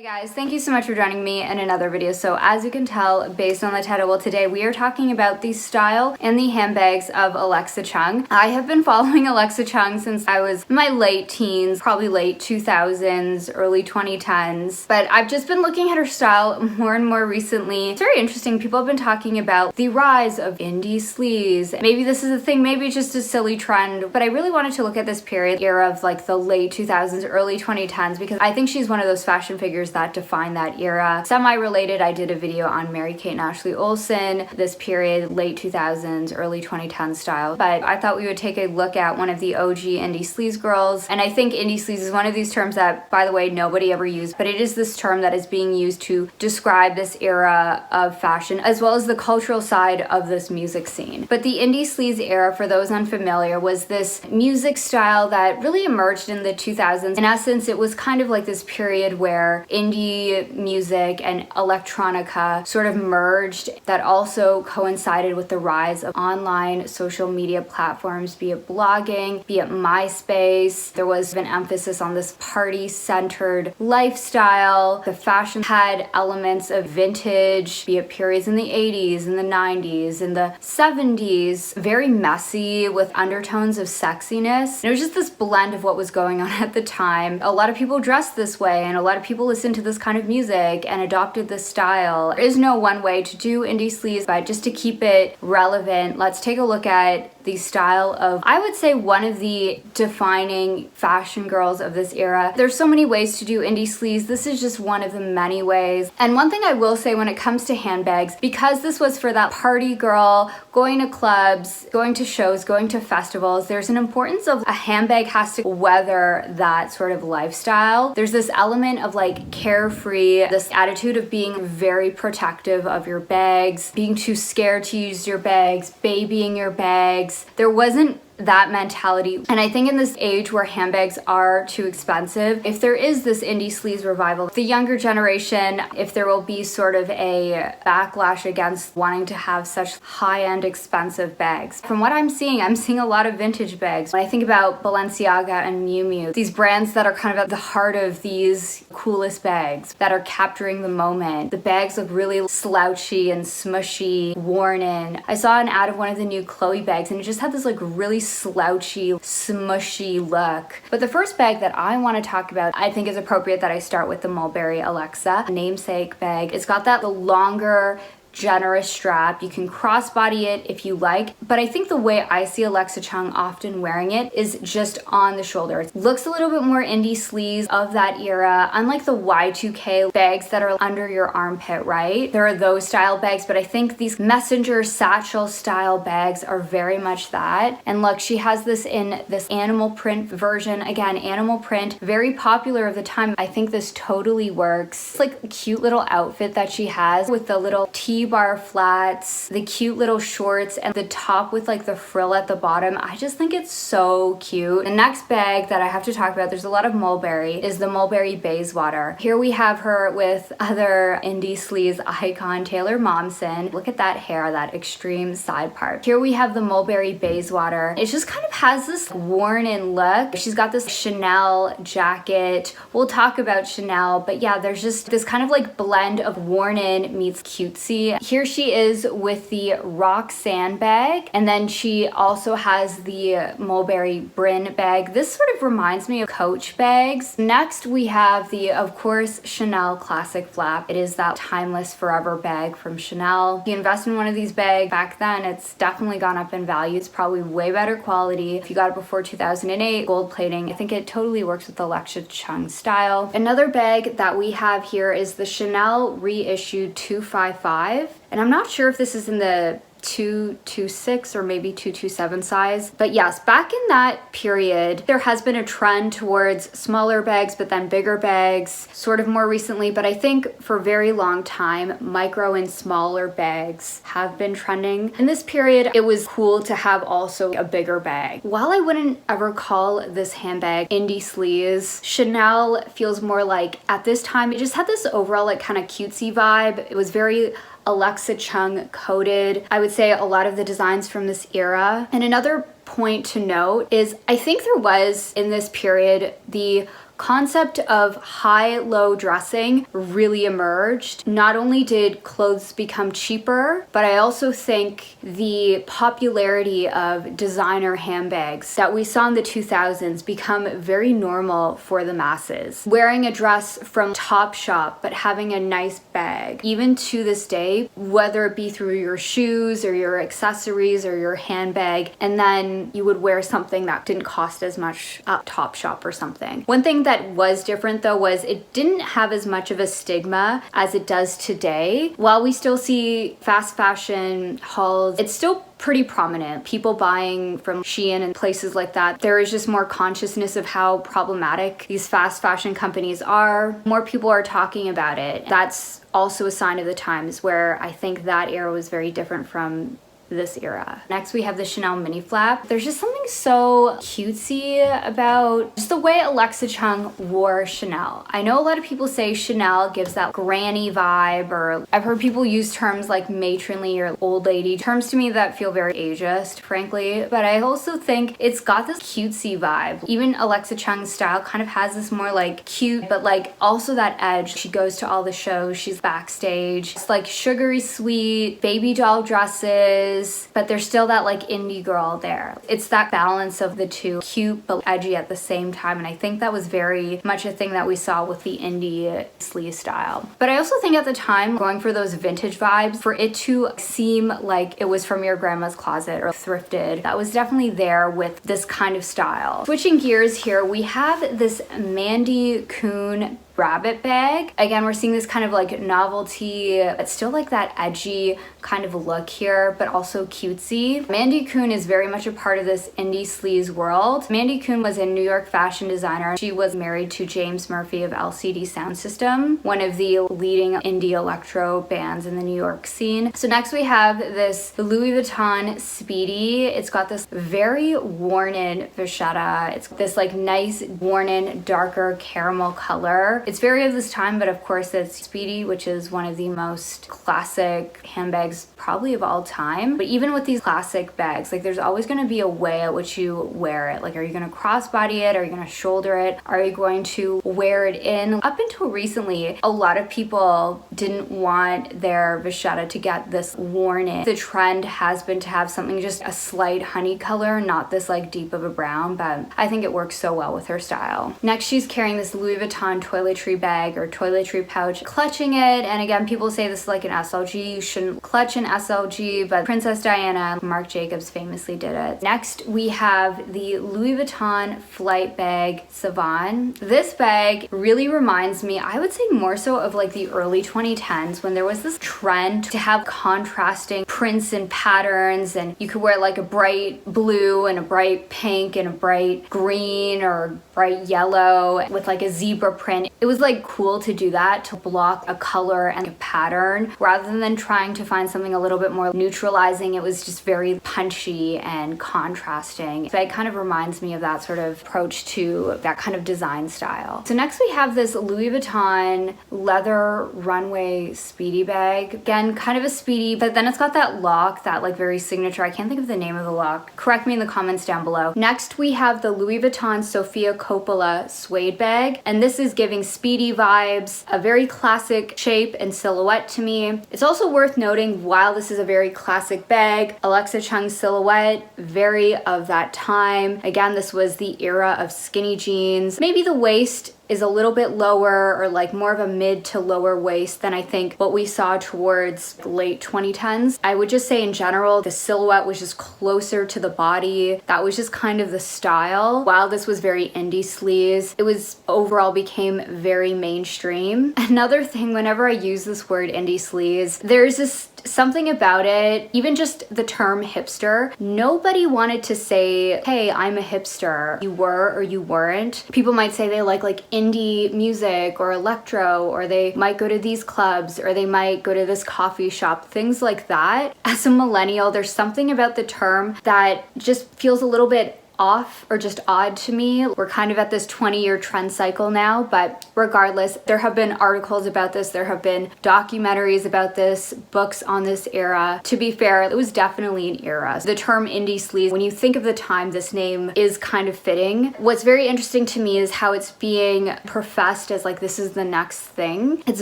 Hey guys, thank you so much for joining me in another video. So as you can tell based on the title, well, today we are talking about the style and the handbags of Alexa Chung. I have been following Alexa Chung since I was in my late teens, probably late 2000s, early 2010s, but I've just been looking at her style more and more recently. It's very interesting. People have been talking about the rise of Indie Sleaze. Maybe this is a thing, maybe it's just a silly trend, but I really wanted to look at this period era of like the late 2000s, early 2010s, because I think she's one of those fashion figures that define that era. Semi-related, I did a video on Mary-Kate and Ashley Olsen, this period, late 2000s, early 2010s style, but I thought we would take a look at one of the OG Indie Sleaze girls, and I think Indie Sleaze is one of these terms that, by the way, nobody ever used, but it is this term that is being used to describe this era of fashion, as well as the cultural side of this music scene. But the Indie Sleaze era, for those unfamiliar, was this music style that really emerged in the 2000s. In essence, it was kind of like this period where indie music and electronica sort of merged, that also coincided with the rise of online social media platforms, be it blogging, be it MySpace. There was an emphasis on this party-centered lifestyle. The fashion had elements of vintage, be it periods in the 80s, in the 90s, in the 70s, very messy with undertones of sexiness. And it was just this blend of what was going on at the time. A lot of people dressed this way, and a lot of people listened to this kind of music and adopted this style. There is no one way to do Indie Sleaze, but just to keep it relevant, let's take a look at the style of, I would say, one of the defining fashion girls of this era. There's so many ways to do Indie Sleaze. This is just one of the many ways. And one thing I will say when it comes to handbags, because this was for that party girl, going to clubs, going to shows, going to festivals, there's an importance of a handbag has to weather that sort of lifestyle. There's this element of like carefree, this attitude of being very protective of your bags, being too scared to use your bags, babying your bags. There wasn't that mentality. And I think in this age where handbags are too expensive, if there is this Indie Sleaze revival, the younger generation, if there will be sort of a backlash against wanting to have such high-end expensive bags. From what I'm seeing a lot of vintage bags. When I think about Balenciaga and Miu Miu, these brands that are kind of at the heart of these coolest bags that are capturing the moment. The bags look really slouchy and smushy, worn in. I saw an ad of one of the new Chloe bags and it just had this like really slouchy, smushy look. But the first bag that I want to talk about, I think is appropriate that I start with the Mulberry Alexa namesake bag. It's got the longer, generous strap. You can crossbody it if you like, but I think the way I see Alexa Chung often wearing it is just on the shoulder. It looks a little bit more Indie Sleaze of that era, unlike the Y2K bags that are under your armpit, right? There are those style bags, but I think these messenger satchel style bags are very much that. And look, she has this in this animal print version. Again, animal print, very popular of the time. I think this totally works. It's like a cute little outfit that she has with the little T-bar flats, the cute little shorts, and the top with like the frill at the bottom. I just think it's so cute. The next bag that I have to talk about, there's a lot of Mulberry, is the Mulberry Bayswater. Here we have her with other Indie Sleaze icon Taylor Momsen. Look at that hair, that extreme side part. Here we have the Mulberry Bayswater. It just kind of has this worn in look. She's got this Chanel jacket. We'll talk about Chanel, but yeah, there's just this kind of like blend of worn in meets cutesy. Here she is with the Roxanne bag, and then she also has the Mulberry Bryn bag. This sort of reminds me of Coach bags. Next we have the, of course, Chanel Classic Flap. It is that timeless forever bag from Chanel. If you invest in one of these bags back then, it's definitely gone up in value. It's probably way better quality. If you got it before 2008, gold plating, I think it totally works with the Alexa Chung style. Another bag that we have here is the Chanel reissued 255. And I'm not sure if this is in the 226 or maybe 227 size, but yes, back in that period there has been a trend towards smaller bags but then bigger bags sort of more recently, but I think for a very long time micro and smaller bags have been trending. In this period it was cool to have also a bigger bag. While I wouldn't ever call this handbag Indie Sleaze, Chanel feels more like, at this time, it just had this overall like kind of cutesy vibe. It was very Alexa Chung coded. I would say a lot of the designs from this era. And another point to note is I think there was in this period the concept of high-low dressing really emerged. Not only did clothes become cheaper, but I also think the popularity of designer handbags that we saw in the 2000s become very normal for the masses. Wearing a dress from Topshop, but having a nice bag, even to this day, whether it be through your shoes or your accessories or your handbag, and then you would wear something that didn't cost as much at Topshop or something. One thing that was different though was it didn't have as much of a stigma as it does today. While we still see fast fashion hauls, it's still pretty prominent. People buying from Shein and places like that. There is just more consciousness of how problematic these fast fashion companies are. More people are talking about it. That's also a sign of the times, where I think that era was very different from this era. Next we have the Chanel mini flap. There's just something so cutesy about just the way Alexa Chung wore Chanel. I know a lot of people say Chanel gives that granny vibe, or I've heard people use terms like matronly or old lady, terms to me that feel very ageist, frankly, but I also think it's got this cutesy vibe. Even Alexa Chung's style kind of has this more like cute, but like also that edge. She goes to all the shows, she's backstage. It's like sugary sweet, baby doll dresses, but there's still that like indie girl there. It's that balance of the two, cute but edgy at the same time, and I think that was very much a thing that we saw with the Indie Sleaze style. But I also think at the time, going for those vintage vibes, for it to seem like it was from your grandma's closet or thrifted, that was definitely there with this kind of style. Switching gears here, we have this Mandy Coon rabbit bag. Again, we're seeing this kind of like novelty, but still like that edgy kind of look here, but also cutesy. Mandy Coon is very much a part of this Indie Sleaze world. Mandy Coon was a New York fashion designer. She was married to James Murphy of LCD Sound System, one of the leading indie electro bands in the New York scene. So next we have this Louis Vuitton Speedy. It's got this very worn-in vachetta. It's this like nice worn-in darker caramel color. It's very of this time, but of course it's Speedy, which is one of the most classic handbags probably of all time. But even with these classic bags, like there's always going to be a way at which you wear it. Like, are you going to crossbody it? Are you going to shoulder it? Are you going to wear it in? Up until recently, a lot of people didn't want their vachetta to get this worn in. The trend has been to have something just a slight honey color, not this like deep of a brown, but I think it works so well with her style. Next, she's carrying this Louis Vuitton toiletry bag or toiletry pouch, clutching it. And again, people say this is like an SLG. You shouldn't clutch an SLG, but Princess Diana, Marc Jacobs famously did it. Next, we have the Louis Vuitton flight bag Savon. This bag really reminds me, I would say more so of like the early 2010s, when there was this trend to have contrasting prints and patterns, and you could wear like a bright blue and a bright pink and a bright green or bright yellow with like a zebra print. It was like cool to do that, to block a color and a pattern rather than trying to find something a little bit more neutralizing. It was just very punchy and contrasting. So it kind of reminds me of that sort of approach to that kind of design style. So next we have this Louis Vuitton leather runway Speedy bag. Again, kind of a Speedy, but then it's got that lock, that like very signature. I can't think of the name of the lock. Correct me in the comments down below. Next we have the Louis Vuitton Sofia Coppola suede bag, and this is giving Speedy vibes, a very classic shape and silhouette to me. It's also worth noting, while this is a very classic bag, Alexa Chung's silhouette, very of that time. Again, this was the era of skinny jeans. Maybe the waist is a little bit lower, or like more of a mid to lower waist than I think what we saw towards the late 2010s. I would just say in general, the silhouette was just closer to the body. That was just kind of the style. While this was very Indie Sleaze, it was overall became very mainstream. Another thing, whenever I use this word Indie Sleaze, there's this something about it, even just the term hipster. Nobody wanted to say, hey, I'm a hipster. You were or you weren't. People might say they like indie music or electro, or they might go to these clubs, or they might go to this coffee shop, things like that. As a millennial, there's something about the term that just feels a little bit off or just odd to me. We're kind of at this 20-year trend cycle now, but regardless, there have been articles about this, there have been documentaries about this, books on this era. To be fair, it was definitely an era. The term indie sleaze, when you think of the time, this name is kind of fitting. What's very interesting to me is how it's being professed as like this is the next thing. It's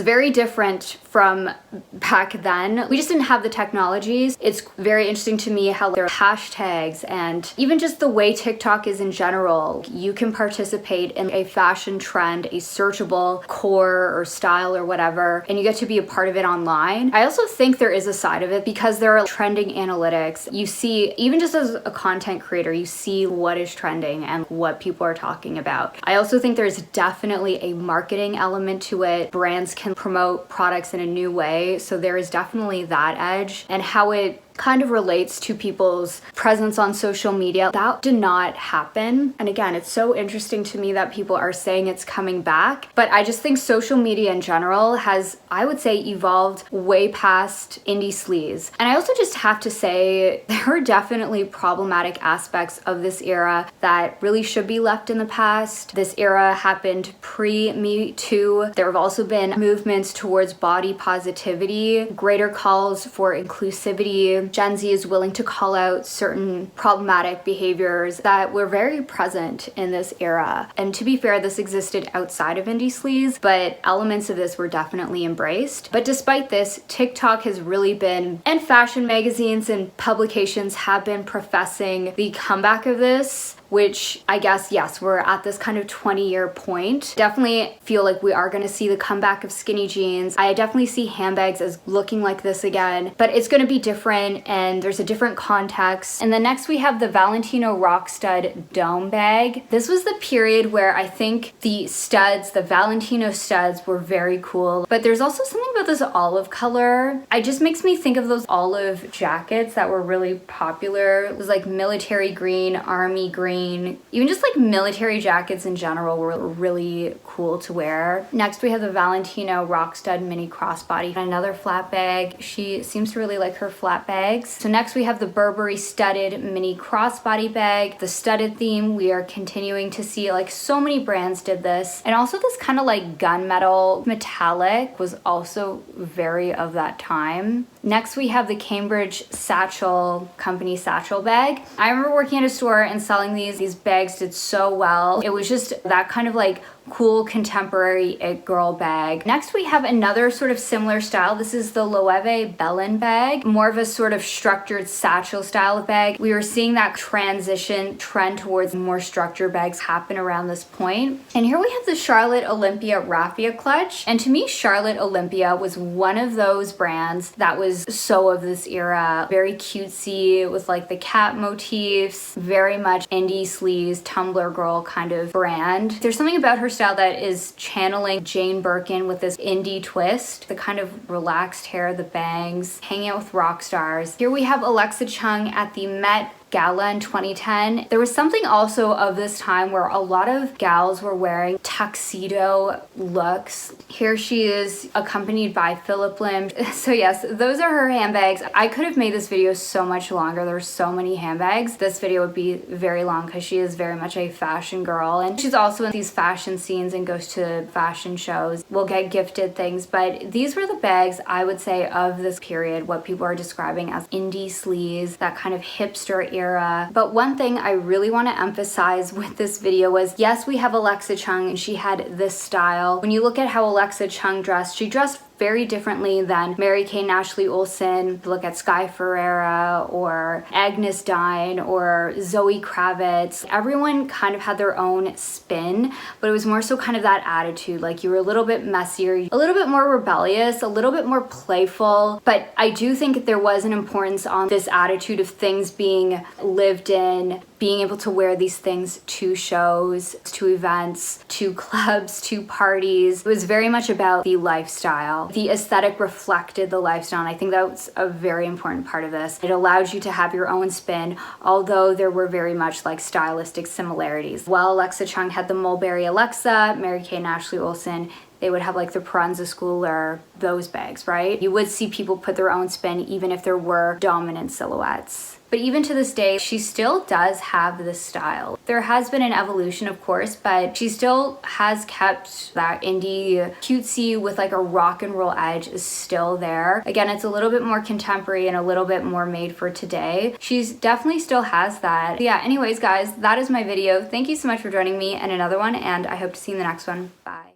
very different from back then. We just didn't have the technologies. It's very interesting to me how there are hashtags and even just the way TikTok is in general. You can participate in a fashion trend, a searchable core or style or whatever, and you get to be a part of it online. I also think there is a side of it because there are trending analytics. You see, even just as a content creator, you see what is trending and what people are talking about. I also think there's definitely a marketing element to it. Brands can promote products in a new way, so there is definitely that edge, and how it kind of relates to people's presence on social media. That did not happen. And again, it's so interesting to me that people are saying it's coming back, but I just think social media in general has, I would say, evolved way past indie sleaze. And I also just have to say there are definitely problematic aspects of this era that really should be left in the past. This era happened pre-Me Too. There have also been movements towards body positivity, greater calls for inclusivity. Gen Z is willing to call out certain problematic behaviors that were very present in this era. And to be fair, this existed outside of indie sleaze, but elements of this were definitely embraced. But despite this, TikTok has really been, and fashion magazines and publications have been professing the comeback of this, which I guess, yes, we're at this kind of 20-year point. Definitely feel like we are gonna see the comeback of skinny jeans. I definitely see handbags as looking like this again, but it's gonna be different and there's a different context. And then next we have the Valentino Rock Stud Dome bag. This was the period where I think the studs, the Valentino studs were very cool, but there's also something about this olive color. It just makes me think of those olive jackets that were really popular. It was like military green, army green, even just like military jackets in general were really cool to wear. Next we have the Valentino Rock Stud Mini Crossbody, another flat bag. She seems to really like her flat bags. So next we have the Burberry Studded Mini Crossbody bag. The studded theme, we are continuing to see, like so many brands did this. And also this kind of like gunmetal metallic was also very of that time. Next we have the Cambridge Satchel Company Satchel bag. I remember working at a store and selling these. These bags did so well. It was just that kind of like cool contemporary it girl bag. Next we have another sort of similar style. This is the Loewe Bellin bag, more of a sort of structured satchel style of bag. We were seeing that transition trend towards more structured bags happen around this point. And here we have the Charlotte Olympia Raffia clutch. And to me, Charlotte Olympia was one of those brands that was so of this era. Very cutesy with like the cat motifs, very much indie sleaze, Tumblr girl kind of brand. There's something about her style that is channeling Jane Birkin with this indie twist, the kind of relaxed hair, the bangs, hanging out with rock stars. Here we have Alexa Chung at the Met Gala in 2010. There was something also of this time where a lot of gals were wearing tuxedo looks. Here she is accompanied by Phillip Lim. So yes, those are her handbags. I could have made this video so much longer. There were so many handbags. This video would be very long because she is very much a fashion girl, and she's also in these fashion scenes and goes to fashion shows. We'll get gifted things, but these were the bags I would say of this period, what people are describing as indie sleaze, that kind of hipster era. But one thing I really want to emphasize with this video was, yes, we have Alexa Chung and she had this style. When you look at how Alexa Chung dressed, she dressed very differently than Mary-Kate and Ashley Olsen. Look at Sky Ferreira or Agnes Dine or Zoe Kravitz. Everyone kind of had their own spin, but it was more so kind of that attitude. Like you were a little bit messier, a little bit more rebellious, a little bit more playful. But I do think there was an importance on this attitude of things being lived in, being able to wear these things to shows, to events, to clubs, to parties. It was very much about the lifestyle. The aesthetic reflected the lifestyle, and I think that was a very important part of this. It allowed you to have your own spin, although there were very much like stylistic similarities. While Alexa Chung had the Mulberry Alexa, Mary-Kate and Ashley Olsen, they would have like the Proenza Schooler, those bags, right? You would see people put their own spin even if there were dominant silhouettes. but even to this day, she still does have this style. There has been an evolution, of course, but she still has kept that indie cutesy with like a rock and roll edge is still there. Again, it's a little bit more contemporary and a little bit more made for today. She's definitely still has that. Yeah, anyways, guys, that is my video. Thank you so much for joining me in another one, and I hope to see you in the next one. Bye.